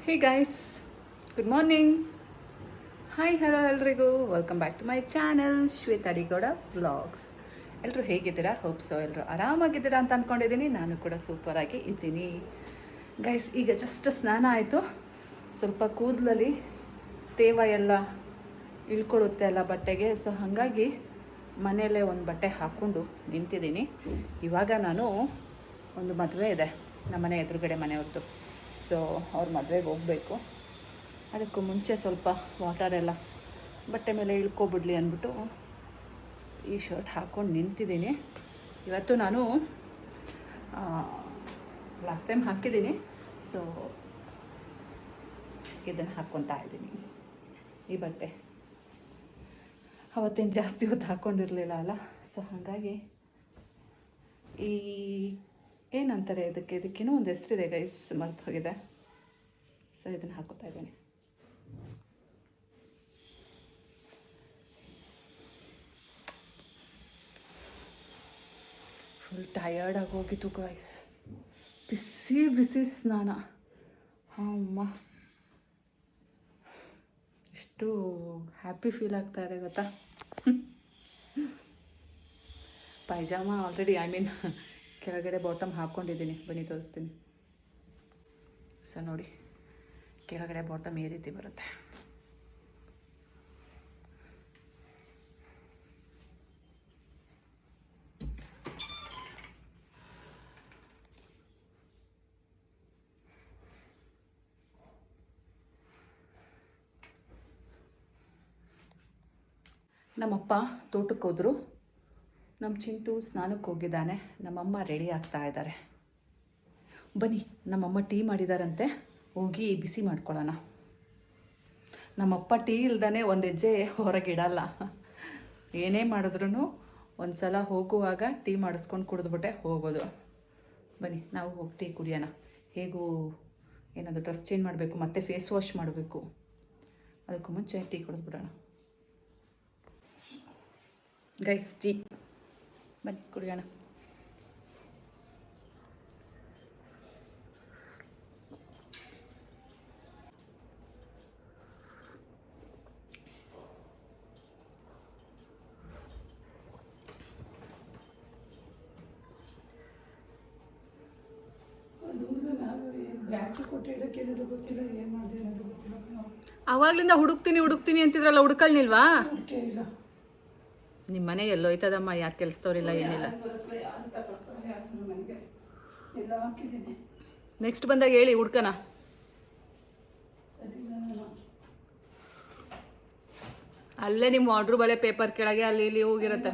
ಹೇ guys, good morning. Hi hello ಎಲ್ರಿಗೂ, welcome back to my channel Shweta Adigowda vlogs. ಎಲ್ಲರೂ ಹೇಗಿದ್ದೀರಾ? Hope so ಎಲ್ಲರೂ ಆರಾಮಾಗಿದ್ದೀರಾ ಅಂತ ಅಂದ್ಕೊಂಡಿದ್ದೀನಿ. ನಾನು ಕೂಡ ಸೂಪರಾಗಿ ಇದ್ದೀನಿ ಗೈಸ್. ಈಗ ಜಸ್ಟ್ ಸ್ನಾನ ಆಯಿತು. ಸ್ವಲ್ಪ ಕೂದಲಲ್ಲಿ ತೇವ ಎಲ್ಲ ಇಳ್ಕೊಳ್ಳುತ್ತೆ ಅಲ್ಲ ಬಟ್ಟೆಗೆ, ಸೊ ಹಾಗಾಗಿ ಮನೆಯಲ್ಲೇ ಒಂದು ಬಟ್ಟೆ ಹಾಕ್ಕೊಂಡು ನಿಂತಿದ್ದೀನಿ. ಇವಾಗ ನಾನು ಒಂದು ಮದುವೆ ಇದೆ ನಮ್ಮ ಮನೆ ಎದುರುಗಡೆ ಮನೆಯವ್ರದ್ದು. ಸೊ ಅವ್ರ ಮದುವೆಗೆ ಹೋಗಬೇಕು. ಅದಕ್ಕೂ ಮುಂಚೆ ಸ್ವಲ್ಪ ವಾಟರೆಲ್ಲ ಬಟ್ಟೆ ಮೇಲೆ ಇಳ್ಕೊಬಿಡ್ಲಿ ಅಂದ್ಬಿಟ್ಟು ಈ ಶರ್ಟ್ ಹಾಕ್ಕೊಂಡು ನಿಂತಿದ್ದೀನಿ. ಇವತ್ತು ನಾನು ಲಾಸ್ಟ್ ಟೈಮ್ ಹಾಕಿದ್ದೀನಿ, ಸೊ ಇದನ್ನು ಹಾಕ್ಕೊತಾ ಇದ್ದೀನಿ. ಈ ಬಟ್ಟೆ ಅವತ್ತೇನು ಜಾಸ್ತಿ ಹೊತ್ತು ಹಾಕ್ಕೊಂಡಿರಲಿಲ್ಲ ಅಲ್ಲ, ಸೊ ಹಾಗಾಗಿ ಈ ಏನಂತಾರೆ ಇದಕ್ಕೇನೋ ಒಂದು ಹೆಸರಿದೆ ಗೈಸ್, ಮರ್ತು ಹೋಗಿದೆ. ಸೊ ಇದನ್ನು ಹಾಕೋತಾ ಇದ್ದೀನಿ. ಫುಲ್ ಟಯರ್ಡ್ ಆಗೋಗಿತ್ತು ಗೈಸ್. ಬಿಸಿ ಬಿಸಿ ಸ್ನಾನ. ಅಮ್ಮ ಎಷ್ಟು ಹ್ಯಾಪಿ ಫೀಲ್ ಆಗ್ತಾ ಇದೆ ಗೊತ್ತಾ. ಪೈಜಾಮ ಆಲ್ರೆಡಿ ಕೆಳಗಡೆ ಬಾಟಮ್ ಹಾಕ್ಕೊಂಡಿದ್ದೀನಿ. ಬನ್ನಿ ತೋರಿಸ್ತೀನಿ. ಸೊ ನೋಡಿ, ಕೆಳಗಡೆ ಬಾಟಮ್ ಈ ರೀತಿ ಬರುತ್ತೆ. ನಮ್ಮಪ್ಪ ತೋಟಕ್ಕೆ ಹೋದರು, ನಮ್ಮ ಚಿಂಟು ಸ್ನಾನಕ್ಕೆ ಹೋಗಿದ್ದಾನೆ, ನಮ್ಮಮ್ಮ ರೆಡಿ ಆಗ್ತಾ ಇದ್ದಾರೆ. ಬನ್ನಿ, ನಮ್ಮಮ್ಮ ಟೀ ಮಾಡಿದಾರಂತೆ, ಹೋಗಿ ಬಿಸಿ ಮಾಡ್ಕೊಳ್ಳೋಣ. ನಮ್ಮಪ್ಪ ಟೀ ಇಲ್ದೇ ಒಂದು ಹೆಜ್ಜೆ ಹೊರಗಿಡಲ್ಲ. ಏನೇ ಮಾಡಿದ್ರೂ ಒಂದು ಸಲ ಹೋಗುವಾಗ ಟೀ ಮಾಡಿಸ್ಕೊಂಡು ಕುಡಿದ್ಬಿಟ್ಟೆ ಹೋಗೋದು. ಬನ್ನಿ ನಾವು ಹೋಗಿ ಟೀ ಕುಡಿಯೋಣ. ಹೇಗೂ ಏನಾದರೂ ಡ್ರೆಸ್ ಚೇಂಜ್ ಮಾಡಬೇಕು, ಮತ್ತು ಫೇಸ್ ವಾಶ್ ಮಾಡಬೇಕು. ಅದಕ್ಕೂ ಮುಂಚೆ ಟೀ ಕುಡಿದ್ಬಿಡೋಣ ಗೈಸ್. ಟೀ ಬನ್ನಿ ಕುಡಿಯೋಣ. ಅವಾಗ್ಲಿಂದ ಹುಡುಕ್ತೀನಿ ಅಂತಿದ್ರಲ್ಲ, ಹುಡುಕಳ್ನಿಲ್ವಾ? ನಿಮ್ಮ ಮನೆ ಎಲ್ಲೋಯ್ತದಮ್ಮ, ಯಾರು ಕೆಲಸದವ್ರಿಲ್ಲ ಏನಿಲ್ಲ. ನೆಕ್ಸ್ಟ್ ಬಂದಾಗ ಹೇಳಿ, ಹುಡ್ಕನ. ಅಲ್ಲೇ ನಿಮ್ಮ ಆರ್ಡ್ರು ಬಲೆ ಪೇಪರ್ ಕೆಳಗೆ ಅಲ್ಲಿ ಇಲ್ಲಿ ಹೋಗಿರುತ್ತೆ.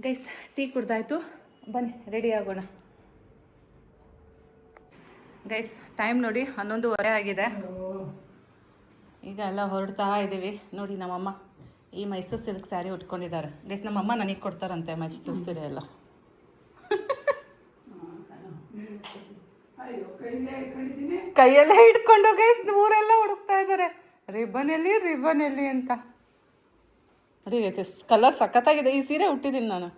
ಗೈಸ್, ಟೀ ಕುಡ್ದಾಯ್ತು, ಬನ್ನಿ ರೆಡಿ ಆಗೋಣ. ಗೈಸ್, ಟೈಮ್ ನೋಡಿ 11:30 ಆಗಿದೆ. ಈಗ ಎಲ್ಲ ಹೊರಡ್ತಾ ಇದ್ದೀವಿ. ನೋಡಿ, ನಮ್ಮಮ್ಮ ಈ ಮೈಸೂರು ಸಿಲ್ಕ್ ಸ್ಯಾರಿ ಉಟ್ಕೊಂಡಿದ್ದಾರೆ. ಗೈಸ್, ನಮ್ಮಮ್ಮ ನನಗೆ ಕೊಡ್ತಾರಂತೆ ಮೈಸೂರು ಸೀರೆ ಎಲ್ಲ. ಕೈಯಲ್ಲೇ ಇಟ್ಕೊಂಡು ಗೈಸ್ ಊರೆಲ್ಲ ಹುಡುಕ್ತಾ ಇದ್ದಾರೆ, ರಿಬ್ಬನ್ ಎಲ್ಲಿ ಅಂತ. ನೋಡಿ ಗೈಸ್, ಎಷ್ಟು ಕಲರ್ ಸಖತ್ತಾಗಿದೆ. ಈ ಸೀರೆ ಹುಟ್ಟಿದ್ದೀನಿ ನಾನು,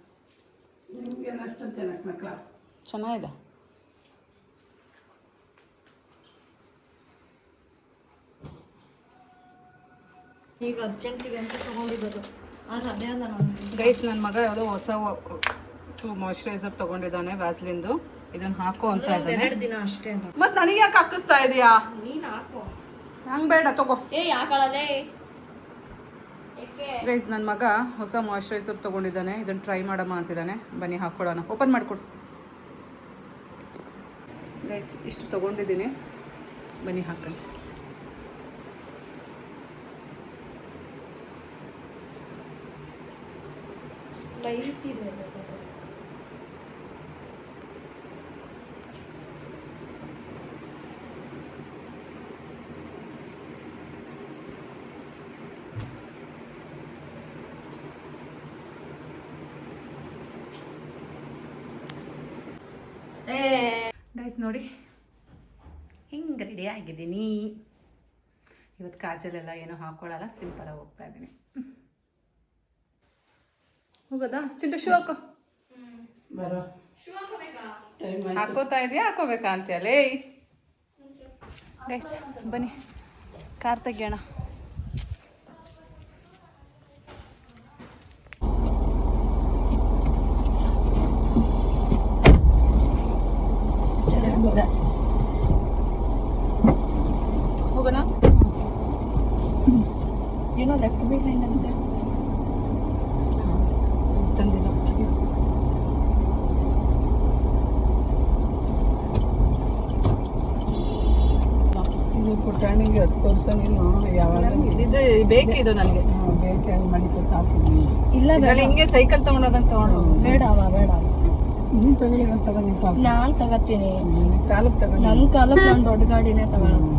ಚೆನ್ನಾಗಿದೆ. ಈಗ ಅರ್ಜೆಂಟಿಗೆ ಅಂತ ತೊಗೊಂಡಿರೋದು. ಆದರೆ ಅದೇ ಅಲ್ಲ ಗೈಸ್, ನನ್ನ ಮಗ ಯಾವುದೋ ಹೊಸ ಮಾಯ್ಶ್ಚರೈಸರ್ ತೊಗೊಂಡಿದ್ದಾನೆ, ವ್ಯಾಸ್ಲಿಂದು. ಇದನ್ನು ಹಾಕೋ ಅಂತ ಇದ್ದಾನೆ. 2 ದಿನ ಅಷ್ಟೇ. ಮತ್ತೆ ನನಗೆ ಯಾಕೆ ಹಾಕಿಸ್ತಾ ಇದೀಯಾ? ನೀನು ಹಾಕೋ. ನಂಗೆ ಬೇಡ, ತಗೋ. ಯಾಕಳದೆ ಗೈಸ್, ನನ್ನ ಮಗ ಹೊಸ ಮಾಯ್ಶ್ಚರೈಸರ್ ತೊಗೊಂಡಿದ್ದಾನೆ, ಇದನ್ನು ಟ್ರೈ ಮಾಡಮ್ಮ ಅಂತಿದ್ದಾನೆ. ಬನ್ನಿ ಹಾಕ್ಕೊಳ್ಳೋಣ. ಓಪನ್ ಮಾಡಿಕೊಡು ಗೈಸ್. ಇಷ್ಟು ತೊಗೊಂಡಿದ್ದೀನಿ, ಬನ್ನಿ ಹಾಕೋಣ. ಲೈಟ್ ಇದೆ. ಗೈಸ್ ನೋಡಿ, ಹಿಂಗೆ ರೆಡಿ ಆಗಿದ್ದೀನಿ. ಇವತ್ತು ಕಾಜಲೆಲ್ಲ ಏನೂ ಹಾಕ್ಕೊಳ್ಳಲ್ಲ, ಸಿಂಪಲಾಗಿ ಹೋಗ್ತಾ ಇದ್ದೀನಿ. ಹೋಗೋದಾ? ಚಿಂಟು ಶೂ ಹಾಕೋ. ಬರೋ ಟೈಮ್ ಆಯ್ತು. ಹಾಕೋತಾ ಇದೆಯಾ ಹಾಕೋಬೇಕಾ ಅಂತೀಯಲ್ಲೇ? ಗೈಸ್ ಬನ್ನಿ ಕಾರ್ ತೆಗಿಯೋಣ. ಹೋಗೋಣ. ಏನೋ ಲೆಫ್ಟ್ ಬಿಹೈಂಡ್ ಅಂತೆ ತಂದಿಲ್ಲ. ಇದು ಪುಟಾಣಿಗೆ 10 ವರ್ಷ ನೀನು ಯಾವಾಗ ಇದು ಬೇಕಿದು ನನಗೆ. ಬೇಕಾಗಿ ಮಡಿಕೆ ಸಾಕಿದ್ವಿ. ಇಲ್ಲ ಇದ್ರಲ್ಲಿ ಹಿಂಗೆ ಸೈಕಲ್ ತಗೊಂಡೋದಂತ ತಗೊಂಡು ಬೇಡ ಬೇಡ, ನೀನು ತಗೊಳ್ಳಿ ಅಂತ ತಗೋ ನಿನ್ ಪಾಪ. ನಾನ್ ತಗತ್ತೀನಿ. ಕಾಲಕ್ಕೆ ತಗೋ. ನನ್ ಕಾಲಕ್ಕೆ ನಾನು ದೊಡ್ಡ ಗಾಡಿನೇ ತಗೊಳ್ಳೋದು.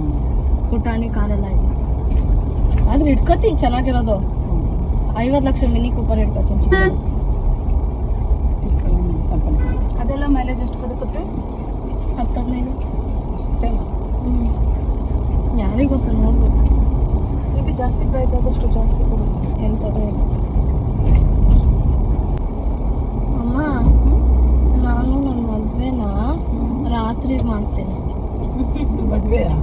ಪುಟಾಣಿ ಕಾರೆಲ್ಲ ಇಲ್ಲ. ಆದ್ರೆ ಇಟ್ಕೋತೀನಿ ಚೆನ್ನಾಗಿರೋದು. 50 ಲಕ್ಷ ಮಿನಿ ಕೂಪರ್ ಇಟ್ಕೋತೀನಿ. ಅದೆಲ್ಲ ಮೈಲೇಜ್ ಎಷ್ಟು ಕೊಡುತ್ತೆ? 10-15 ಅಷ್ಟೇ. ಯಾರಿಗೆ ಗೊತ್ತ ನೋಡ್ಬೇಕು. ಮೇ ಬಿ ಜಾಸ್ತಿ ಪ್ರೈಸ್ ಆದಷ್ಟು ಜಾಸ್ತಿ ಕೊಡುತ್ತೆ. ಎಂಥದ್ದು ಇಲ್ಲ. ಅಮ್ಮ ನಾನು ನನ್ನ ಮದ್ವೆನ ರಾತ್ರಿ ಮಾಡ್ತೀನಿ. ಮದ್ವೆಯಾ?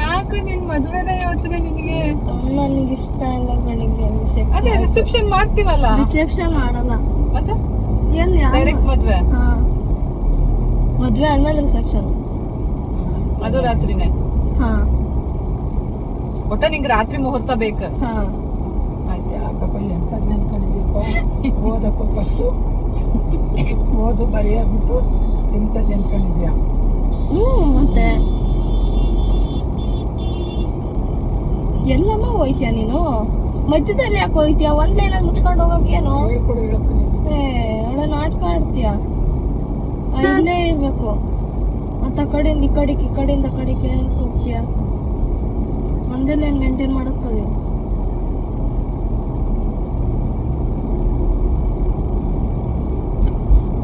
ಯಾಕೆ ನಿನ್ ಮದುವೆದ ಯೋಚನೆ ನಿನಗೆ? ನನಗಿಷ್ಟ ಇಲ್ಲ ಬೆಳಿಗ್ಗೆ ಅದೇ ರಿಸೆಪ್ಷನ್ ಮಾಡ್ತೀವಲ್ಲ. ರಿಸೆಪ್ಷನ್ ಮಾಡಲ್ಲ. ಮತ್ತೆ ಎಲ್ಲಿ ಡೈರೆಕ್ಟ್ ಮದ್ವೆ? ಹಾ, ಮದ್ವೆ ಆದ್ಮೇಲೆ ರಿಸೆಪ್ಷನ್. ಅದು ರಾತ್ರಿನೇ? ಹಾ ಒಟ್ಟ ನಿಂಗೆ ರಾತ್ರಿ ಮುಹೂರ್ತ ಬೇಕು. ಹಾ ಆಯ್ತು. ಯಾಕಪ್ಪ ಎಂತ ನೆನ್ಕೊಂಡಿದ್ಯಪ್ಪ? ಓದಪ್ಪ ಫಸ್ಟು ಓದು ಬರೆಯಬಿಟ್ಟು ಇಂಥದ್ದು ನೆನ್ಕೊಂಡಿದ್ಯಾ? ಮತ್ತೆ ಎಲ್ಲಮ್ಮ ಹೋಯ್ತೀಯ ನೀನು? ಮಧ್ಯದಲ್ಲಿ ಯಾಕೆ ಹೋಯ್ತೀಯ? ಒಂದ್ ಲೈನಲ್ಲಿ ಮುಚ್ಕೊಂಡು ಹೋಗಕ್ಕೇನು? ಹೇಳ್ಕೊಡು ಹೇಳಪ್ಪ ನೀನು. ಅವಳ ನಾಟಕ ಆಡ್ತೀಯ. ಇಲ್ಲೇ ಇರ್ಬೇಕು. ಮತ್ತ ಕಡೆಯಿಂದ ಈ ಕಡೆಗೆ, ಈ ಕಡೆಯಿಂದ ಕಡೆಗೆ ಏನಕ್ಕೆ ಹೋಗ್ತೀಯ? ಒಂದೇ ಲೈನ್ ಮೇಂಟೈನ್ ಮಾಡಕ್ಕದೆ.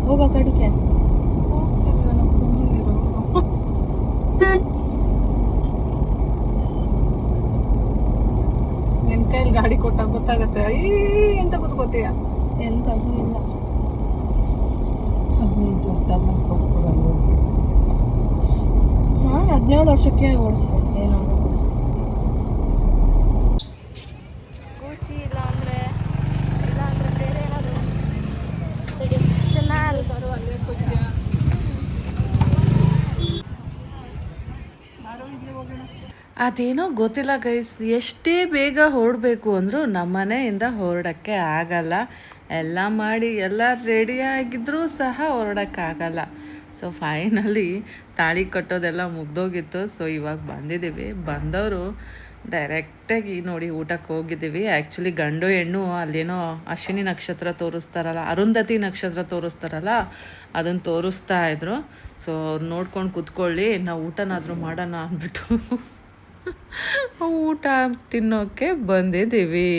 ಹೋಗ ಕಡೆಗೆ. ನಿನ್ ಕೈಯಲ್ಲಿ ಗಾಡಿ ಕೊಟ್ಟಾಗ ಗೊತ್ತಾಗತ್ತೆ ಈ ಎಂತ ಕೂತ್ಕೋತೀಯ. ಎಂತದು ಇಲ್ಲ. 18 ವರ್ಷ ಆದ್ಮೇಲೆ ಕೊಟ್ಕೊಡೋದು ಓದಿಸಿ. ನಾನು 17 ವರ್ಷಕ್ಕೆ ಓಡಿಸ್ದೆ. ಏನಾಗಲ್ಲ. ಗೂಚಿ ಇಲ್ಲ ಅಂದ್ರೆ ಬೇರೆ ಏನಾದ್ರು ಶನಾಲ್. ಅದೇನೋ ಗೊತ್ತಿಲ್ಲ ಗೈಸ್, ಎಷ್ಟೇ ಬೇಗ ಹೊರಡಬೇಕು ಅಂದರೂ ನಮ್ಮ ಮನೆಯಿಂದ ಹೊರಡೋಕ್ಕೆ ಆಗಲ್ಲ. ಎಲ್ಲ ಮಾಡಿ ಎಲ್ಲ ರೆಡಿಯಾಗಿದ್ದರೂ ಸಹ ಹೊರಡೋಕ್ಕಾಗಲ್ಲ. ಸೊ ಫೈನಲಿ ತಾಳಿ ಕಟ್ಟೋದೆಲ್ಲ ಮುಗ್ದೋಗಿತ್ತು. ಸೊ ಇವಾಗ ಬಂದಿದ್ದೀವಿ. ಬಂದವರು ಡೈರೆಕ್ಟಾಗಿ ನೋಡಿ ಊಟಕ್ಕೆ ಹೋಗಿದ್ದೀವಿ. ಆ್ಯಕ್ಚುಲಿ ಗಂಡು ಹೆಣ್ಣು ಅಲ್ಲೇನೋ ಅಶ್ವಿನಿ ನಕ್ಷತ್ರ ತೋರಿಸ್ತಾರಲ್ಲ, ಅರುಂಧತಿ ನಕ್ಷತ್ರ ತೋರಿಸ್ತಾರಲ್ಲ, ಅದನ್ನು ತೋರಿಸ್ತಾ ಇದ್ರು. ಸೊ ಅವ್ರು ನೋಡ್ಕೊಂಡು ಕೂತ್ಕೊಳ್ಳಿ, ನಾವು ಊಟನಾದರೂ ಮಾಡೋಣ ಅಂದ್ಬಿಟ್ಟು ಊಟ ತಿನ್ನೋಕ್ಕೆ ಬಂದಿದ್ದೀವಿ.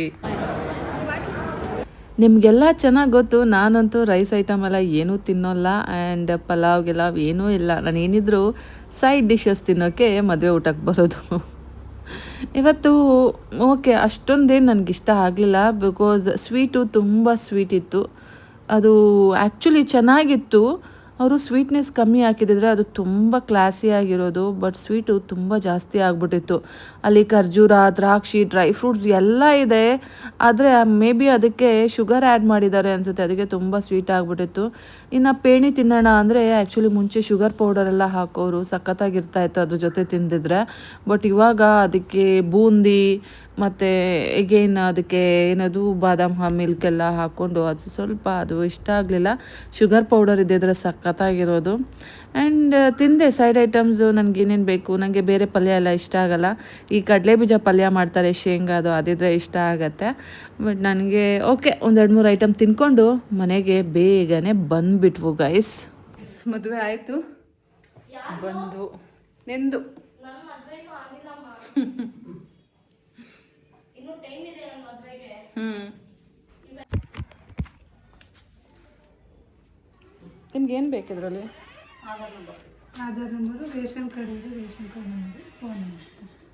ನಿಮಗೆಲ್ಲ ಚೆನ್ನಾಗಿ ಗೊತ್ತು, ನಾನಂತೂ ರೈಸ್ ಐಟಮ್ ಎಲ್ಲ ಏನೂ ತಿನ್ನೋಲ್ಲ. ಆ್ಯಂಡ್ ಪಲಾವ್ ಗಿಲಾವ್ ಏನೂ ಇಲ್ಲ. ನಾನು ಏನಿದ್ರು ಸೈಡ್ ಡಿಶಸ್ ತಿನ್ನೋಕ್ಕೆ ಮದುವೆ ಊಟಕ್ಕೆ ಬರೋದು. ಇವತ್ತು ಓಕೆ ಅಷ್ಟೊಂದೇನು ನನಗಿಷ್ಟ ಆಗಲಿಲ್ಲ. ಬಿಕಾಸ್ ಸ್ವೀಟು ತುಂಬ ಸ್ವೀಟ್ ಇತ್ತು. ಅದು ಆ್ಯಕ್ಚುಲಿ ಚೆನ್ನಾಗಿತ್ತು. ಅವರು ಸ್ವೀಟ್ನೆಸ್ ಕಮ್ಮಿ ಹಾಕಿದಿದ್ರೆ ಅದು ತುಂಬ ಕ್ಲಾಸಿಯಾಗಿರೋದು. ಬಟ್ ಸ್ವೀಟು ತುಂಬ ಜಾಸ್ತಿ ಆಗಿಬಿಟ್ಟಿತ್ತು. ಅಲ್ಲಿ ಖರ್ಜೂರ, ದ್ರಾಕ್ಷಿ, ಡ್ರೈ ಫ್ರೂಟ್ಸ್ ಎಲ್ಲ ಇದೆ. ಆದರೆ ಮೇ ಬಿ ಅದಕ್ಕೆ ಶುಗರ್ ಆ್ಯಡ್ ಮಾಡಿದ್ದಾರೆ ಅನಿಸುತ್ತೆ, ಅದಕ್ಕೆ ತುಂಬ ಸ್ವೀಟ್ ಆಗಿಬಿಟ್ಟಿತ್ತು. ಇನ್ನು ಪೇಣಿ ತಿನ್ನೋಣ ಅಂದರೆ ಆ್ಯಕ್ಚುಲಿ ಮುಂಚೆ ಶುಗರ್ ಪೌಡರೆಲ್ಲ ಹಾಕೋರು, ಸಖತ್ತಾಗಿರ್ತಾಯಿತ್ತು ಅದ್ರ ಜೊತೆ ತಿಂದಿದ್ರೆ. ಬಟ್ ಇವಾಗ ಅದಕ್ಕೆ ಬೂಂದಿ ಮತ್ತು ಎಗೇನ್ ಅದಕ್ಕೆ ಏನದು ಬಾದಾಮ್ ಮಿಲ್ಕೆಲ್ಲ ಹಾಕ್ಕೊಂಡು ಅದು ಸ್ವಲ್ಪ ಅದು ಇಷ್ಟ ಆಗಲಿಲ್ಲ. ಶುಗರ್ ಪೌಡರ್ ಇದ್ದಿದ್ರೆ ಸಖತ್ತಾಗಿರೋದು. ಆ್ಯಂಡ್ ತಿಂದೆ ಸೈಡ್ ಐಟಮ್ಸು ನನಗೇನೇನು ಬೇಕು. ನನಗೆ ಬೇರೆ ಪಲ್ಯ ಎಲ್ಲ ಇಷ್ಟ ಆಗಲ್ಲ. ಈ ಕಡಲೆ ಬೀಜ ಪಲ್ಯ ಮಾಡ್ತಾರೆ ಶೇಂಗಾದು, ಅದಿದ್ರೆ ಇಷ್ಟ ಆಗತ್ತೆ. ಬಟ್ ನನಗೆ ಓಕೆ ಒಂದು 2-3 ಐಟಮ್ ತಿನ್ಕೊಂಡು ಮನೆಗೆ ಬೇಗನೆ ಬಂದುಬಿಟ್ವು ಗೈಸ್. ಮದುವೆ ಆಯಿತು, ಬಂದು ನಿಂದು ನಿಮ್ಗೆ ಏನು ಬೇಕು ಇದರಲ್ಲಿ? ಆಧಾರ್ ನಂಬರು, ರೇಷನ್ ಕಾರ್ಡ್ ಇದೆ, ration card number, phone number ಅಷ್ಟೇ.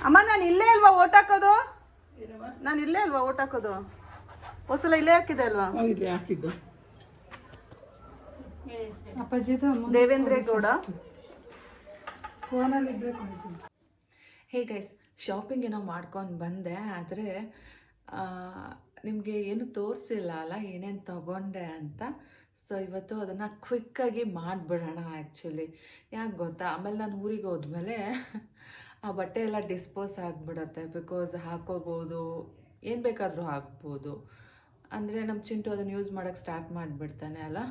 ಅಮ್ಮ ನಾನು ಇಲ್ಲೇ ಅಲ್ವಾ ಓಟ್ ಹಾಕೋದು, ನಾನು ಇಲ್ಲೇ ಅಲ್ವಾ ಓಟ್ ಹಾಕೋದು, ಹೊಸಲ ಇಲ್ಲೇ ಹಾಕಿದೆ ಅಲ್ವಾ. ಇಲ್ಲಿ ಹಾಕಿದ್ದು ಅಪ್ಪಾಜಿದು ದೇವೇಂದ್ರ ಗೌಡ. ಫೋನಲ್ಲಿ ಇದ್ರೆ ಕಳಿಸಿ. ಹೇ ಗೈಸ್, ಶಾಪಿಂಗ್ ಏನೋ ಮಾಡ್ಕೊಂಡು ಬಂದೆ, ಆದರೆ ನಿಮಗೆ ಏನು ತೋರಿಸಿಲ್ಲ ಅಲ್ಲ ಏನೇನು ತಗೊಂಡೆ ಅಂತ. ಸೊ ಇವತ್ತು ಅದನ್ನು ಕ್ವಿಕ್ಕಾಗಿ ಮಾಡಿಬಿಡೋಣ ಆ್ಯಕ್ಚುಲಿ. ಯಾಕೆ ಗೊತ್ತಾ, ಆಮೇಲೆ ನಾನು ಊರಿಗೆ ಹೋದ್ಮೇಲೆ ಆ ಬಟ್ಟೆ ಎಲ್ಲ ಡಿಸ್ಪೋಸ್ ಆಗಿಬಿಡತ್ತೆ. ಬಿಕಾಸ್ ಹಾಕೋಬೋದು, ಏನು ಬೇಕಾದರೂ ಹಾಕ್ಬೋದು. ಅಂದರೆ ನಮ್ಮ ಚಿಂಟು ಅದನ್ನು ಯೂಸ್ ಮಾಡೋಕ್ಕೆ ಸ್ಟಾರ್ಟ್ ಮಾಡಿಬಿಡ್ತಾನೆ ಅಲ್ಲ.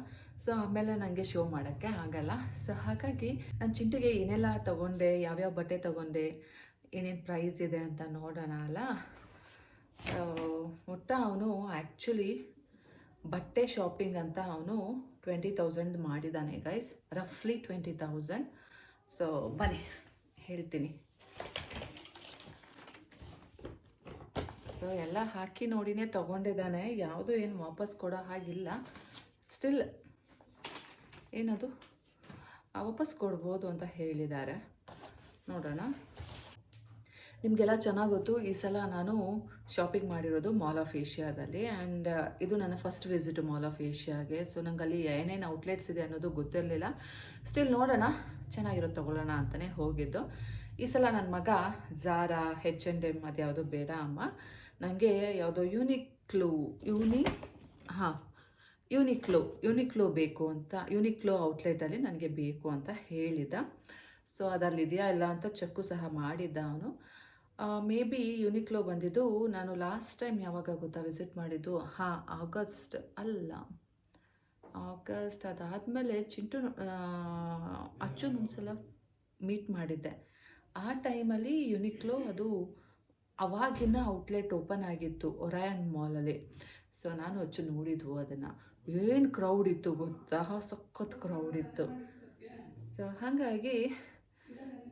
ಸೊ ಆಮೇಲೆ ನನಗೆ ಶೋ ಮಾಡೋಕ್ಕೆ ಆಗಲ್ಲ. ಸೊ ಹಾಗಾಗಿ ನಾನು ಚಿಂಟಿಗೆ ಏನೆಲ್ಲ ತೊಗೊಂಡೆ, ಯಾವ್ಯಾವ ಬಟ್ಟೆ ತೊಗೊಂಡೆ, ಏನೇನು ಪ್ರೈಸ್ ಇದೆ ಅಂತ ನೋಡೋಣ ಅಲ್ಲ. ಒಟ್ಟ ಅವನು ಆ್ಯಕ್ಚುಲಿ ಬಟ್ಟೆ ಶಾಪಿಂಗ್ ಅಂತ ಅವನು 20,000 ಮಾಡಿದ್ದಾನೆ ಗೈಸ್, ರಫ್ಲಿ 20,000. ಸೊ ಬನ್ನಿ ಹೇಳ್ತೀನಿ. ಸೊ ಎಲ್ಲ ಹಾಕಿ ನೋಡಿನೇ ತೊಗೊಂಡಿದ್ದಾನೆ, ಯಾವುದು ಏನು ವಾಪಸ್ ಕೊಡೋ ಹಾಗಿಲ್ಲ. ಸ್ಟಿಲ್ ಏನದು ವಾಪಸ್ ಕೊಡ್ಬೋದು ಅಂತ ಹೇಳಿದ್ದಾರೆ, ನೋಡೋಣ. ನಿಮಗೆಲ್ಲ ಚೆನ್ನಾಗಿ ಗೊತ್ತು, ಈ ಸಲ ನಾನು ಶಾಪಿಂಗ್ ಮಾಡಿರೋದು ಮಾಲ್ ಆಫ್ ಏಷ್ಯಾದಲ್ಲಿ. ಆ್ಯಂಡ್ ಇದು ನನ್ನ ಫಸ್ಟ್ ವಿಸಿಟ್ ಮಾಲ್ ಆಫ್ ಏಷ್ಯಾಗೆ. ಸೊ ನಂಗೆ ಅಲ್ಲಿ ಏನೇನು ಔಟ್ಲೆಟ್ಸ್ ಇದೆ ಅನ್ನೋದು ಗೊತ್ತಿರಲಿಲ್ಲ. ಸ್ಟಿಲ್ ನೋಡೋಣ, ಚೆನ್ನಾಗಿರೋದು ತೊಗೊಳ್ಳೋಣ ಅಂತಲೇ ಹೋಗಿದ್ದು. ಈ ಸಲ ನನ್ನ ಮಗ ಝಾರಾ, H&M ಅದು ಯಾವುದೋ ಬೇಡ ಅಮ್ಮ, ನನಗೆ ಯಾವುದೋ ಯೂನಿಕ್ಲೋ ಬೇಕು ಅಂತ, ಯೂನಿಕ್ಲೋ ಔಟ್ಲೆಟಲ್ಲಿ ನನಗೆ ಬೇಕು ಅಂತ ಹೇಳಿದ. ಸೊ ಅದರಲ್ಲಿದೆಯಾ ಇಲ್ಲ ಅಂತ ಚೆಕ್ಕು ಸಹ ಮಾಡಿದ್ದ ಅವನು. ಮೇ ಬಿ ಯೂನಿಕ್ಲೋ ಬಂದಿದ್ದು ನಾನು ಲಾಸ್ಟ್ ಟೈಮ್ ಯಾವಾಗ ಗೊತ್ತಾ ವಿಸಿಟ್ ಮಾಡಿದ್ದು, ಆಗಸ್ಟ್ ಅದಾದಮೇಲೆ ಚಿಂಟು ಅಚ್ಚುನೊಂದ್ಸಲ ಮೀಟ್ ಮಾಡಿದ್ದೆ. ಆ ಟೈಮಲ್ಲಿ ಯೂನಿಕ್ಲೋ ಅದು ಅವಾಗಿನ ಔಟ್ಲೆಟ್ ಓಪನ್ ಆಗಿತ್ತು ಒರಾಯನ್ ಮಾಲಲ್ಲಿ. ಸೊ ನಾನು ಅಚ್ಚು ನೋಡಿದ್ವು ಅದನ್ನು, ಏನು ಕ್ರೌಡ್ ಇತ್ತು ಗೊತ್ತಾ, ಸಖತ್ ಕ್ರೌಡ್ ಇತ್ತು. ಸೊ ಹಾಗಾಗಿ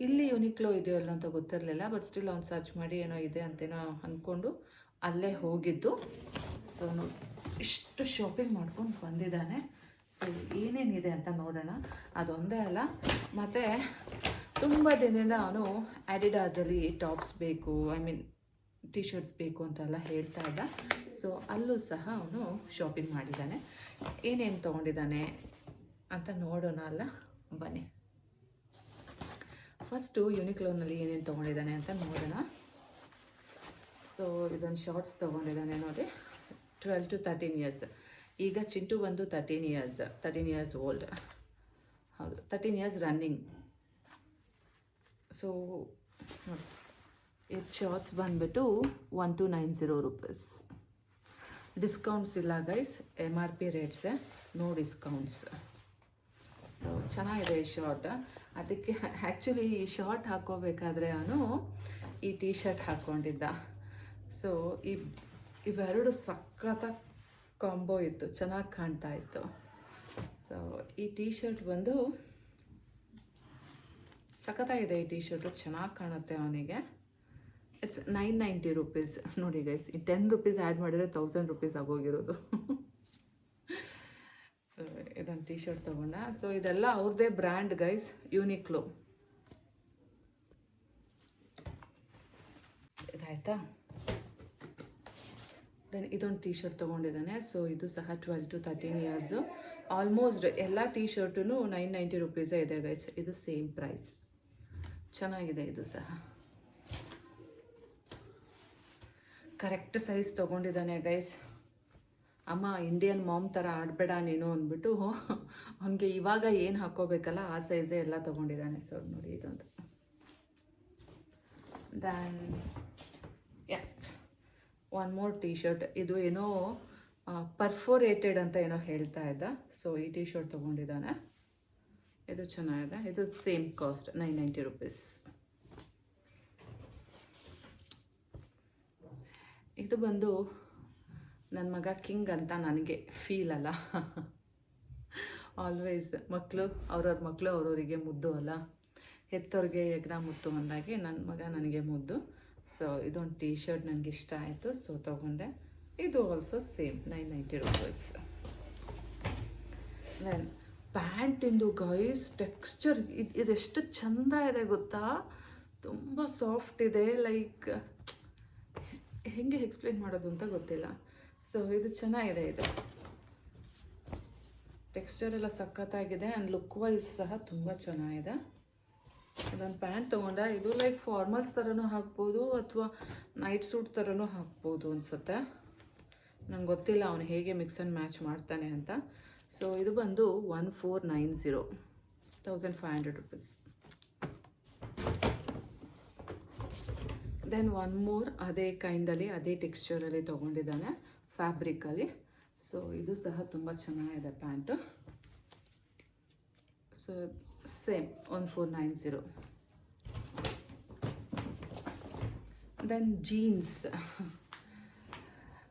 ಇಲ್ಲಿ ಯೂನಿಕ್ಲೋ ಇದೆಯೋ ಇಲ್ಲ ಅಂತ ಗೊತ್ತಿರಲಿಲ್ಲ. ಬಟ್ ಸ್ಟಿಲ್ ಅವ್ನು ಸರ್ಚ್ ಮಾಡಿ ಏನೋ ಇದೆ ಅಂತೇನೋ ಅಂದ್ಕೊಂಡು ಅಲ್ಲೇ ಹೋಗಿದ್ದು. ಸೊ ಇಷ್ಟು ಶಾಪಿಂಗ್ ಮಾಡ್ಕೊಂಡು ಬಂದಿದ್ದಾನೆ. ಸೊ ಏನೇನಿದೆ ಅಂತ ನೋಡೋಣ. ಅದೊಂದೇ ಅಲ್ಲ, ಮತ್ತು ತುಂಬ ದಿನದಿಂದ ಅವನು ಅಡಿಡಾಸಲ್ಲಿ ಟಾಪ್ಸ್ ಬೇಕು, ಟಿ ಶರ್ಟ್ಸ್ ಬೇಕು ಅಂತೆಲ್ಲ ಹೇಳ್ತಾ ಇದ್ದ. ಸೊ ಅಲ್ಲೂ ಸಹ ಅವನು ಶಾಪಿಂಗ್ ಮಾಡಿದ್ದಾನೆ. ಏನೇನು ತೊಗೊಂಡಿದ್ದಾನೆ ಅಂತ ನೋಡೋಣ ಅಲ್ಲ, ಬನ್ನಿ. ಫಸ್ಟು ಯೂನಿಕ್ಲೋನಲ್ಲಿ ಏನೇನು ತೊಗೊಂಡಿದ್ದಾನೆ ಅಂತ ನೋಡೋಣ. ಸೊ ಇದೊಂದು ಶಾರ್ಟ್ಸ್ ತೊಗೊಂಡಿದ್ದಾನೆ ನೋಡಿ, 12 to 13 ಇಯರ್ಸ್. ಈಗ ಚಿಂಟು ಬಂದು 13 ಇಯರ್ಸ್ ಓಲ್ಡ್, ಹೌದು 13 ಇಯರ್ಸ್ ರನ್ನಿಂಗ್. ಸೊ ನೋಡಿ, ಇದು ಶಾರ್ಟ್ಸ್ ಬಂದುಬಿಟ್ಟು 1290 ರೂಪೀಸ್. ಡಿಸ್ಕೌಂಟ್ಸ್ ಇಲ್ಲ ಗೈಸ್, MRP ರೇಟ್ಸೇ, ನೋ ಡಿಸ್ಕೌಂಟ್ಸ್. ಸೊ ಚೆನ್ನಾಗಿದೆ ಈ ಶಾರ್ಟ್. ಅದಕ್ಕೆ ಆ್ಯಕ್ಚುಲಿ ಈ ಶಾರ್ಟ್ ಹಾಕ್ಕೋಬೇಕಾದ್ರೆ ಅವನು ಈ ಟೀ ಶರ್ಟ್ ಹಾಕ್ಕೊಂಡಿದ್ದ. ಸೊ ಇವೆರಡು ಸಖತ್ತ ಕಾಂಬೋ ಇತ್ತು, ಚೆನ್ನಾಗಿ ಕಾಣ್ತಾ ಇತ್ತು. ಸೊ ಈ ಟೀ ಶರ್ಟ್ ಬಂದು ಸಖತ್ತಾಗಿದೆ. ಈ ಟೀ ಶರ್ಟು ಚೆನ್ನಾಗಿ ಕಾಣುತ್ತೆ ಅವನಿಗೆ. It's 990 rupees. ನೋಡಿ ಗೈಸ್, ಈ 10 ರೂಪೀಸ್ ಆ್ಯಡ್ ಮಾಡಿದರೆ 1000 ರೂಪೀಸ್ ಆಗೋಗಿರೋದು. ಸೊ ಇದೊಂದು ಟೀ ಶರ್ಟ್ ತೊಗೊಂಡ. ಸೊ ಇದೆಲ್ಲ ಅವ್ರದ್ದೇ ಬ್ರ್ಯಾಂಡ್ ಗೈಸ್, ಯೂನಿಕ್ಲೋ. ಇದಾಯ್ತಾ. ದೆನ್ ಇದೊಂದು ಟೀ ಶರ್ಟ್ ತೊಗೊಂಡಿದ್ದಾನೆ. ಸೊ ಇದು ಸಹ 12 to 13 ಇಯರ್ಸು. ಆಲ್ಮೋಸ್ಟ್ ಎಲ್ಲ ಟೀ ಶರ್ಟೂ 990 ರೂಪೀಸೇ ಇದೆ ಗೈಸ್. ಇದು ಸೇಮ್ ಪ್ರೈಸ್, ಚೆನ್ನಾಗಿದೆ ಇದು ಸಹ. ಕರೆಕ್ಟ್ ಸೈಜ್ ತೊಗೊಂಡಿದ್ದಾನೆ ಗೈಸ್. ಅಮ್ಮ ಇಂಡಿಯನ್ ಮಾಮ್ ಥರ ಆಡಬೇಡ ನೀನು ಅಂದ್ಬಿಟ್ಟು ಅವನಿಗೆ ಇವಾಗ ಏನು ಹಾಕ್ಕೋಬೇಕಲ್ಲ ಆ ಸೈಜೇ ಎಲ್ಲ ತೊಗೊಂಡಿದ್ದಾನೆ. ಸೊ ನೋಡಿ ಇದೊಂದು. Than one more T shirt. ಇದು ಏನೋ ಪರ್ಫೋರೇಟೆಡ್ ಅಂತ ಏನೋ ಹೇಳ್ತಾ ಇದ್ದ. ಸೊ ಈ ಟೀ ಶರ್ಟ್ ತೊಗೊಂಡಿದ್ದಾನೆ, ಇದು ಚೆನ್ನಾಗಿದೆ. ಇದು ಸೇಮ್ ಕಾಸ್ಟ್ 990 ರೂಪೀಸ್. ಇದು ಬಂದು ನನ್ನ ಮಗ ಕಿಂಗ್ ಅಂತ ನನಗೆ ಫೀಲ್ ಅಲ್ಲ. ಆಲ್ವೇಸ್ ಮಕ್ಕಳು ಅವ್ರವ್ರಿಗೆ ಮುದ್ದು ಅಲ್ಲ, ಹೆತ್ತವ್ರಿಗೆ ಯಜ್ಞ ಮುತ್ತು ಅಂದಾಗೆ ನನ್ನ ಮಗ ನನಗೆ ಮುದ್ದು. ಸೊ ಇದೊಂದು ಟೀ ಶರ್ಟ್ ನನಗೆ ಇಷ್ಟ ಆಯಿತು, ಸೊ ತೊಗೊಂಡೆ. ಇದು ಆಲ್ಸೋ ಸೇಮ್ 990 ರೂಪೀಸ್. ದೆನ್ ಪ್ಯಾಂಟಿಂದು ಗೈಸ್ ಟೆಕ್ಸ್ಚರ್ ಇದೆಷ್ಟು ಚೆಂದ ಇದೆ ಗೊತ್ತಾ, ತುಂಬ ಸಾಫ್ಟ್ ಇದೆ, ಲೈಕ್ ಹೆಂಗೆ ಎಕ್ಸ್ಪ್ಲೇನ್ ಮಾಡೋದು ಅಂತ ಗೊತ್ತಿಲ್ಲ. ಸೊ ಇದು ಚೆನ್ನಾಗಿದೆ, ಇದು ಟೆಕ್ಸ್ಚರ್ ಎಲ್ಲ ಸಖತ್ತಾಗಿದೆ ಆ್ಯಂಡ್ ಲುಕ್ ವೈಸ್ ಸಹ ತುಂಬ ಚೆನ್ನಾಗಿದೆ. ಇದೊಂದು ಪ್ಯಾಂಟ್ ತೊಗೊಂಡೆ, ಇದು ಲೈಕ್ ಫಾರ್ಮಲ್ಸ್ ಥರನೂ ಹಾಕ್ಬೋದು ಅಥವಾ ನೈಟ್ ಸೂಟ್ ಥರನೂ ಹಾಕ್ಬೋದು ಅನಿಸುತ್ತೆ. ನಂಗೆ ಗೊತ್ತಿಲ್ಲ ಅವನು ಹೇಗೆ ಮಿಕ್ಸ್ ಆ್ಯಂಡ್ ಮ್ಯಾಚ್ ಮಾಡ್ತಾನೆ ಅಂತ. ಸೊ ಇದು ಬಂದು 1490, 1500 rupees. ದೆನ್ ಒನ್ ಮೋರ್ ಅದೇ ಕೈಂಡಲ್ಲಿ ಅದೇ ಟೆಕ್ಸ್ಚರಲ್ಲಿ ತೊಗೊಂಡಿದ್ದಾನೆ, ಫ್ಯಾಬ್ರಿಕಲ್ಲಿ. ಸೊ ಇದು ಸಹ ತುಂಬ ಚೆನ್ನಾಗಿದೆ pant. So same 1490. Then jeans.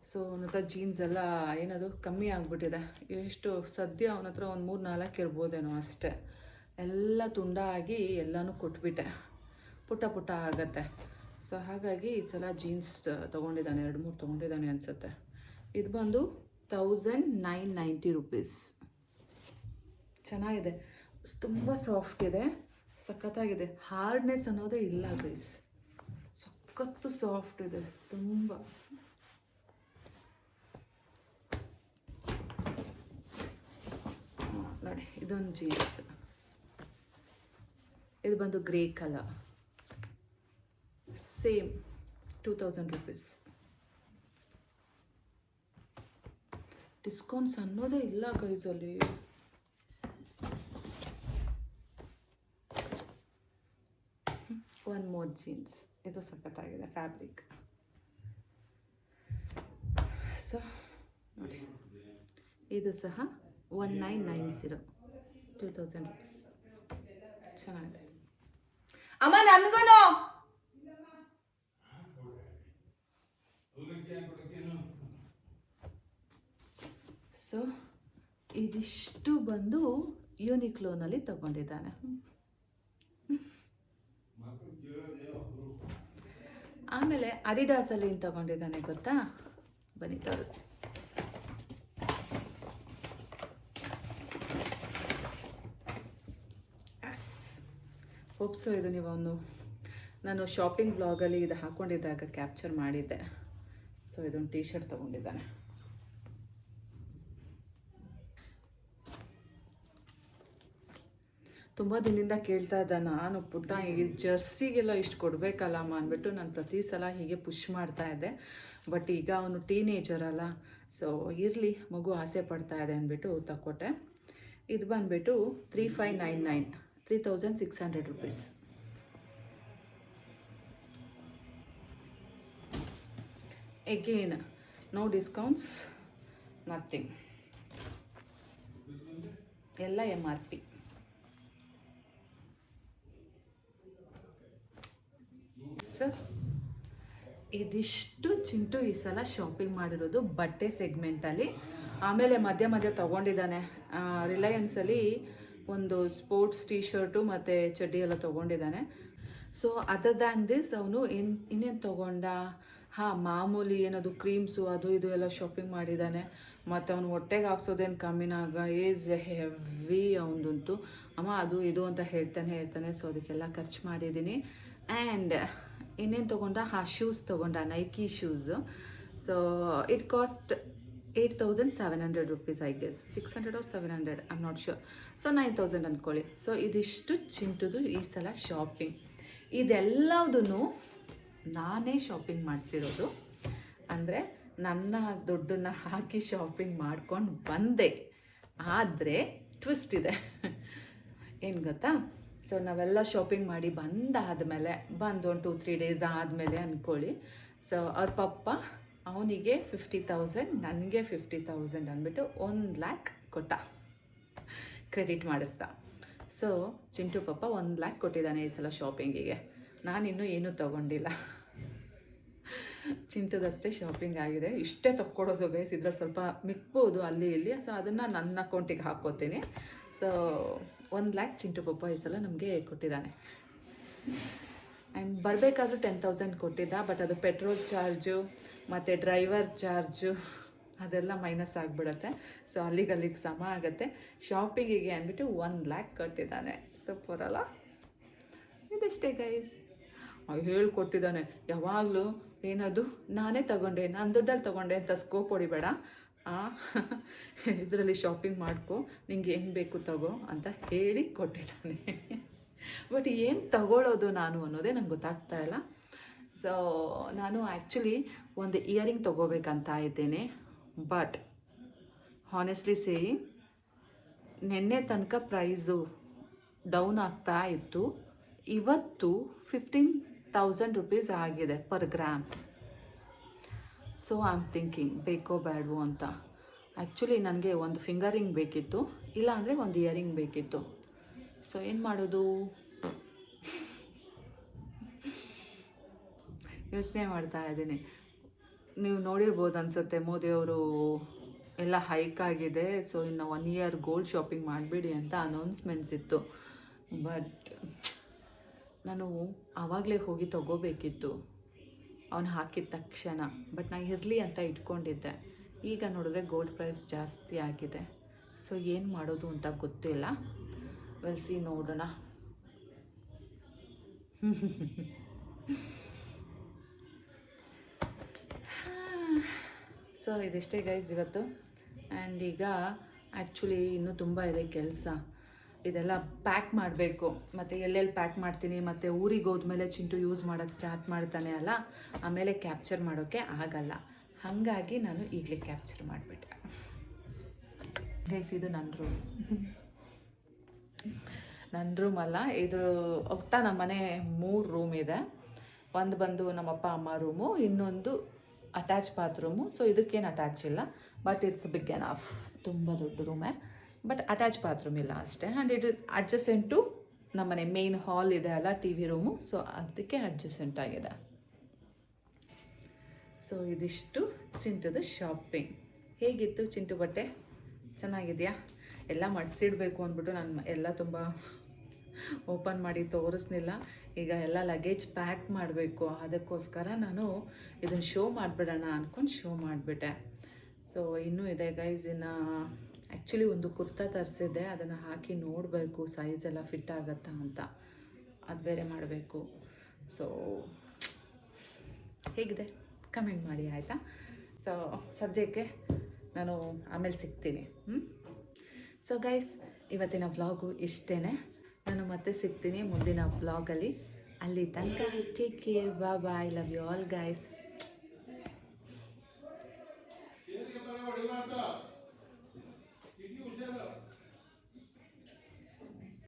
So ಅವನ ಹತ್ರ ಜೀನ್ಸ್ ಎಲ್ಲ ಏನದು ಕಮ್ಮಿ ಆಗಿಬಿಟ್ಟಿದೆ. ಎಷ್ಟು ಸದ್ಯ ಅವನ ಹತ್ರ ಒಂದು 3-4 ಇರ್ಬೋದೇನೋ ಅಷ್ಟೇ. ಎಲ್ಲ ತುಂಡಾಗಿ ಎಲ್ಲನೂ ಕೊಟ್ಬಿಟ್ಟೆ, ಪುಟ್ಟ ಪುಟ್ಟ ಆಗತ್ತೆ. ಸೊ ಹಾಗಾಗಿ ಈ ಸಲ ಜೀನ್ಸ್ ತೊಗೊಂಡಿದ್ದಾನೆ, 2-3 ತೊಗೊಂಡಿದ್ದಾನೆ ಅನಿಸುತ್ತೆ. ಇದು ಬಂದು 1990 rupees. ಚೆನ್ನಾಗಿದೆ, ತುಂಬ ಸಾಫ್ಟ್ ಇದೆ, ಸಖತ್ತಾಗಿದೆ. ಹಾರ್ಡ್ನೆಸ್ ಅನ್ನೋದೇ ಇಲ್ಲ ಗೈಸ್, ಸಖತ್ತು ಸಾಫ್ಟ್ ಇದೆ ತುಂಬ. ನೋಡಿ ಇದೊಂದು ಜೀನ್ಸ್, ಇದು ಬಂದು grey colour, same 2000 rupees. Discounts ಅನ್ನೋದೇ ಇಲ್ಲ ಗೈಸಲ್ಲಿ. ಒನ್ ಮೋರ್ ಜೀನ್ಸ್, ಇದು ಸಖತ್ತಾಗಿದೆ ಫ್ಯಾಬ್ರಿಕ್. ಸೊ ನೋಡಿ ಇದು ಸಹ 1990, 2000 rupees. ಚೆನ್ನಾಗಿದೆ. ಅಮ್ಮ ನನಗೂ ಸೊ ಇದಿಷ್ಟು ಬಂದು ಯೂನಿಕ್ಲೋನಲ್ಲಿ ತಗೊಂಡಿದ್ದಾನೆ. ಆಮೇಲೆ ಅಡಿಡಾಸಲ್ಲಿ ಏನು ತಗೊಂಡಿದ್ದಾನೆ ಗೊತ್ತಾ, ಬನ್ನಿ ತೋರಿಸ್ತೀನಿ. ಹೋಪ್ಸು ಇದು ನೀವು ನಾನು ಶಾಪಿಂಗ್ ಬ್ಲಾಗಲ್ಲಿ ಇದು ಹಾಕ್ಕೊಂಡಿದ್ದಾಗ ಕ್ಯಾಪ್ಚರ್ ಮಾಡಿದ್ದೆ. ಸೊ ಇದೊಂದು ಟೀ ಶರ್ಟ್ ತೊಗೊಂಡಿದ್ದಾನೆ. ತುಂಬ ದಿನದಿಂದ ಕೇಳ್ತಾ ಇದ್ದ ನಾನು, ಪುಟ್ಟ ಈ ಜರ್ಸಿಗೆಲ್ಲ ಇಷ್ಟು ಕೊಡಬೇಕಲ್ಲಮ್ಮ ಅಂದ್ಬಿಟ್ಟು ನಾನು ಪ್ರತಿ ಸಲ ಹೀಗೆ ಪುಷ್ ಮಾಡ್ತಾ ಇದ್ದೆ. ಬಟ್ ಈಗ ಅವನು ಟೀನೇಜರ್ ಅಲ್ಲ, ಸೊ ಇರಲಿ ಮಗು ಆಸೆ ಪಡ್ತಾ ಇದೆ ಅಂದ್ಬಿಟ್ಟು ತಕ್ಕೊಟ್ಟೆ. ಇದು ಬಂದುಬಿಟ್ಟು 3599, 3600 rupees. Again, no discounts, nothing. ಎಲ್ಲ MRP. ಸೊ ಇದಿಷ್ಟು ಚಿಂಟು ಈ ಸಲ ಶಾಪಿಂಗ್ ಮಾಡಿರೋದು ಬಟ್ಟೆ ಸೆಗ್ಮೆಂಟಲ್ಲಿ. ಆಮೇಲೆ ಮಧ್ಯ ಮಧ್ಯ ತೊಗೊಂಡಿದ್ದಾನೆ. ರಿಲಯನ್ಸಲ್ಲಿ ಒಂದು ಸ್ಪೋರ್ಟ್ಸ್ ಟೀ ಶರ್ಟು ಮತ್ತು ಚಡ್ಡಿ ಎಲ್ಲ ತೊಗೊಂಡಿದ್ದಾನೆ. ಸೊ ಅದರ್ ದ್ಯಾನ್ ದಿಸ್ ಅವನು ಇನ್ನೇನು ತೊಗೊಂಡ, ಮಾಮೂಲಿ ಏನದು ಕ್ರೀಮ್ಸು ಅದು ಇದು ಎಲ್ಲ ಶಾಪಿಂಗ್ ಮಾಡಿದ್ದಾನೆ. ಮತ್ತು ಅವನು ಹೊಟ್ಟೆಗೆ ಹಾಕ್ಸೋದೇನು ಕಮ್ಮಿನಾಗ, ಈಸ್ ಹೆವಿ ಅವನದಂತೂ. ಅಮ್ಮ ಅದು ಇದು ಅಂತ ಹೇಳ್ತಾನೆ. ಸೊ ಅದಕ್ಕೆಲ್ಲ ಖರ್ಚು ಮಾಡಿದ್ದೀನಿ. ಆ್ಯಂಡ್ ಇನ್ನೇನು ತೊಗೊಂಡ, ಶೂಸ್ ತೊಗೊಂಡ, Nike shoes. So it cost 8700 rupees, I guess 600 or 700, I am not sure. So 9000 ಅಂದ್ಕೊಳ್ಳಿ. ಸೊ ಇದಿಷ್ಟು ಚಿಂಟುದು ಈ ಸಲ ಶಾಪಿಂಗ್. ಇದೆಲ್ಲದೂ ನಾನೇ ಶಾಪಿಂಗ್ ಮಾಡಿಸಿರೋದು. ಅಂದರೆ ನನ್ನ ದುಡ್ಡನ್ನು ಹಾಕಿ ಶಾಪಿಂಗ್ ಮಾಡ್ಕೊಂಡು ಬಂದೆ. ಆದರೆ ಟ್ವಿಸ್ಟ್ ಇದೆ ಏನು ಗೊತ್ತಾ, ಸೊ ನಾವೆಲ್ಲ ಶಾಪಿಂಗ್ ಮಾಡಿ ಬಂದಾದಮೇಲೆ ಒಂದು 2-3 days ಆದಮೇಲೆ ಅಂದ್ಕೊಳ್ಳಿ. ಸೊ ಅವ್ರ ಪಪ್ಪ ಅವನಿಗೆ 50,000, ನನಗೆ 50,000 ಅಂದ್ಬಿಟ್ಟು 1,00,000 ಕೊಟ್ಟ, ಕ್ರೆಡಿಟ್ ಮಾಡಿಸ್ದ. ಸೊ ಚಿಂಟು ಪಪ್ಪ 1,00,000 ಕೊಟ್ಟಿದ್ದಾನೆ ಈ ಸಲ ಶಾಪಿಂಗಿಗೆ. ನಾನಿನ್ನೂ ಏನೂ ತೊಗೊಂಡಿಲ್ಲ, ಚಿಂಟದಷ್ಟೇ ಶಾಪಿಂಗ್ ಆಗಿದೆ. ಇಷ್ಟೇ ತೊಗೊಡೋದು ಗೈಸ್, ಇದ್ರಲ್ಲಿ ಸ್ವಲ್ಪ ಮಿಕ್ಬೋದು ಅಲ್ಲಿ ಇಲ್ಲಿ. ಸೊ ಅದನ್ನು ನನ್ನ ಅಕೌಂಟಿಗೆ ಹಾಕ್ಕೋತೀನಿ. ಸೊ 1,00,000 ಚಿಂಟು ಪಪ್ಪ ಈ ಸಲ ನಮಗೆ ಕೊಟ್ಟಿದ್ದಾನೆ. ಆ್ಯಂಡ್ ಬರಬೇಕಾದ್ರೂ 10,000 ಕೊಟ್ಟಿದ್ದ. ಬಟ್ ಅದು ಪೆಟ್ರೋಲ್ ಚಾರ್ಜು ಮತ್ತು ಡ್ರೈವರ್ ಚಾರ್ಜು ಅದೆಲ್ಲ ಮೈನಸ್ ಆಗಿಬಿಡುತ್ತೆ. ಸೊ ಅಲ್ಲಿಗೆ ಸಮ ಆಗುತ್ತೆ. ಶಾಪಿಂಗಿಗೆ ಅಂದ್ಬಿಟ್ಟು 1,00,000 ಕೊಟ್ಟಿದ್ದಾನೆ. ಸೂಪರ್ ಅಲ್ಲ? ಇದಷ್ಟೇ ಗೈಸ್. ಹೇಳ್ಕೊಟ್ಟಿದ್ದಾನೆ ಯಾವಾಗಲೂ. ಏನದು ನಾನೇ ತಗೊಂಡೆ, ನಾನು ದುಡ್ಡಲ್ಲಿ ತೊಗೊಂಡೆ ಅಂತ ಸ್ಕೋಪ್ ಹೊಡಿಬೇಡ, ಇದರಲ್ಲಿ ಶಾಪಿಂಗ್ ಮಾಡ್ಕೊ, ನಿಂಗೆ ಏನು ಬೇಕು ತಗೋ ಅಂತ ಹೇಳಿ ಕೊಟ್ಟಿದ್ದಾನೆ. ಬಟ್ ಏನು ತಗೊಳ್ಳೋದು ನಾನು ಅನ್ನೋದೇ ನಂಗೆ ಗೊತ್ತಾಗ್ತಾ ಇಲ್ಲ. ಸೊ ನಾನು ಆ್ಯಕ್ಚುಲಿ ಒಂದು ಇಯರಿಂಗ್ ತೊಗೋಬೇಕಂತ ಇದ್ದೇನೆ. ಬಟ್ ಹಾನೆಸ್ಟ್ಲಿ ಸೇಯಿಂಗ್, ನಿನ್ನೆ ತನಕ ಪ್ರೈಸು ಡೌನ್ ಆಗ್ತಾ ಇತ್ತು, ಇವತ್ತು 15,000 rupees ಆಗಿದೆ per gram. So I am thinking ಬೇಕೋ ಬೇಡವೋ ಅಂತ. ಆ್ಯಕ್ಚುಲಿ ನನಗೆ ಒಂದು ಫಿಂಗರಿಂಗ್ ಬೇಕಿತ್ತು, ಇಲ್ಲಾಂದರೆ ಒಂದು ಇಯರಿಂಗ್ ಬೇಕಿತ್ತು. ಸೊ ಏನು ಮಾಡೋದು ಯೋಚನೆ ಮಾಡ್ತಾ ಇದ್ದೀನಿ. ನೀವು ನೋಡಿರ್ಬೋದು ಅನಿಸುತ್ತೆ, ಮೋದಿಯವರು ಎಲ್ಲ ಹೈಕ್ ಆಗಿದೆ, ಸೊ ಇನ್ನು 1 year ಗೋಲ್ಡ್ ಶಾಪಿಂಗ್ ಮಾಡಬೇಡಿ ಅಂತ ಅನೌನ್ಸ್ಮೆಂಟ್ಸ್ ಇತ್ತು. ಬಟ್ ನಾನು ಆವಾಗಲೇ ಹೋಗಿ ತೊಗೋಬೇಕಿತ್ತು ಅವನು ಹಾಕಿದ ತಕ್ಷಣ. ಬಟ್ ನಾನು ಇರಲಿ ಅಂತ ಇಟ್ಕೊಂಡಿದ್ದೆ. ಈಗ ನೋಡಿದ್ರೆ ಗೋಲ್ಡ್ ಪ್ರೈಸ್ ಜಾಸ್ತಿ ಆಗಿದೆ. ಸೊ ಏನು ಮಾಡೋದು ಅಂತ ಗೊತ್ತಿಲ್ಲ. ವೆಲ್ಸಿ ನೋಡೋಣ. ಸೊ ಇದಿಷ್ಟೇ ಗೈಸ್ ಇವತ್ತು. ಆ್ಯಂಡ್ ಈಗ ಆ್ಯಕ್ಚುಲಿ ಇನ್ನೂ ತುಂಬ ಇದೆ ಕೆಲಸ. ಇದೆಲ್ಲ ಪ್ಯಾಕ್ ಮಾಡಬೇಕು, ಮತ್ತು ಎಲ್ಲೆಲ್ಲಿ ಪ್ಯಾಕ್ ಮಾಡ್ತೀನಿ, ಮತ್ತು ಊರಿಗೆ ಹೋದ್ಮೇಲೆ ಚಿಂಟು ಯೂಸ್ ಮಾಡೋಕ್ಕೆ ಸ್ಟಾರ್ಟ್ ಮಾಡ್ತಾನೆ ಅಲ್ಲ, ಆಮೇಲೆ ಕ್ಯಾಪ್ಚರ್ ಮಾಡೋಕ್ಕೆ ಆಗಲ್ಲ. ಹಾಗಾಗಿ ನಾನು ಈಗಲೇ ಕ್ಯಾಪ್ಚರ್ ಮಾಡಿಬಿಟ್ಟೆ. ಗೈಸ್ ಇದು ನನ್ನ ರೂಮ್ ಅಲ್ಲ, ಇದು ಒಟ್ಟ ನಮ್ಮ ಮನೆ 3 ರೂಮ್ ಇದೆ. ಒಂದು ಬಂದು ನಮ್ಮಪ್ಪ ಅಮ್ಮ ರೂಮು, ಇನ್ನೊಂದು ಅಟ್ಯಾಚ್ ಬಾತ್ರೂಮು. ಸೊ ಇದಕ್ಕೇನು ಅಟ್ಯಾಚ್ ಇಲ್ಲ, ಬಟ್ ಇಟ್ಸ್ ಬಿಗ್ ಎನಫ್, ತುಂಬ ದೊಡ್ಡ ರೂಮೇ. ಬಟ್ ಅಟ್ಯಾಚ್ ಬಾತ್ರೂಮ್ ಇಲ್ಲ ಅಷ್ಟೇ. ಆ್ಯಂಡ್ ಇಟ್ ಅಡ್ಜಸೆಂಟ್ ಟು ನಮ್ಮನೆ ಮೇನ್ ಹಾಲ್ ಇದೆ ಅಲ್ಲ, ಟಿ ವಿ ರೂಮು. ಸೊ ಅದಕ್ಕೆ ಅಡ್ಜಸೆಂಟ್ ಆಗಿದೆ. ಸೊ ಇದಿಷ್ಟು ಚಿಂಟುದು ಶಾಪಿಂಗ್. ಹೇಗಿತ್ತು ಚಿಂಟು ಬಟ್ಟೆ? ಚೆನ್ನಾಗಿದೆಯಾ? ಎಲ್ಲ ಮಡಿಸಿಡ್ಬೇಕು ಅಂದ್ಬಿಟ್ಟು ನಾನು ಎಲ್ಲ ತುಂಬ ಓಪನ್ ಮಾಡಿ ತೋರಿಸ್ನಿಲ್ಲ. ಈಗ ಎಲ್ಲ ಲಗೇಜ್ ಪ್ಯಾಕ್ ಮಾಡಬೇಕು, ಅದಕ್ಕೋಸ್ಕರ ನಾನು ಇದನ್ನು ಶೋ ಮಾಡಿಬಿಡೋಣ ಅಂದ್ಕೊಂಡು ಶೋ ಮಾಡಿಬಿಟ್ಟೆ. ಸೊ ಇನ್ನೂ ಇದೆ ಗೈಸ್. ಇನ್ನು ಆ್ಯಕ್ಚುಲಿ ಒಂದು ಕುರ್ತಾ ತರಿಸಿದ್ದೆ, ಅದನ್ನು ಹಾಕಿ ನೋಡಬೇಕು ಸೈಜ್ ಎಲ್ಲ ಫಿಟ್ ಆಗುತ್ತಾ ಅಂತ, ಅದು ಬೇರೆ ಮಾಡಬೇಕು. ಸೊ ಹೇಗಿದೆ ಕಮೆಂಟ್ ಮಾಡಿ ಆಯಿತಾ? ಸೊ ಸದ್ಯಕ್ಕೆ ನಾನು ಆಮೇಲೆ ಸಿಗ್ತೀನಿ. ಸೊ ಗೈಸ್ ಇವತ್ತಿನ ವ್ಲಾಗು ಇಷ್ಟೇ. ನಾನು ಮತ್ತೆ ಸಿಗ್ತೀನಿ ಮುಂದಿನ ವ್ಲಾಗಲ್ಲಿ. ಅಲ್ಲಿ ತನಕ take care, bye, love you all guys.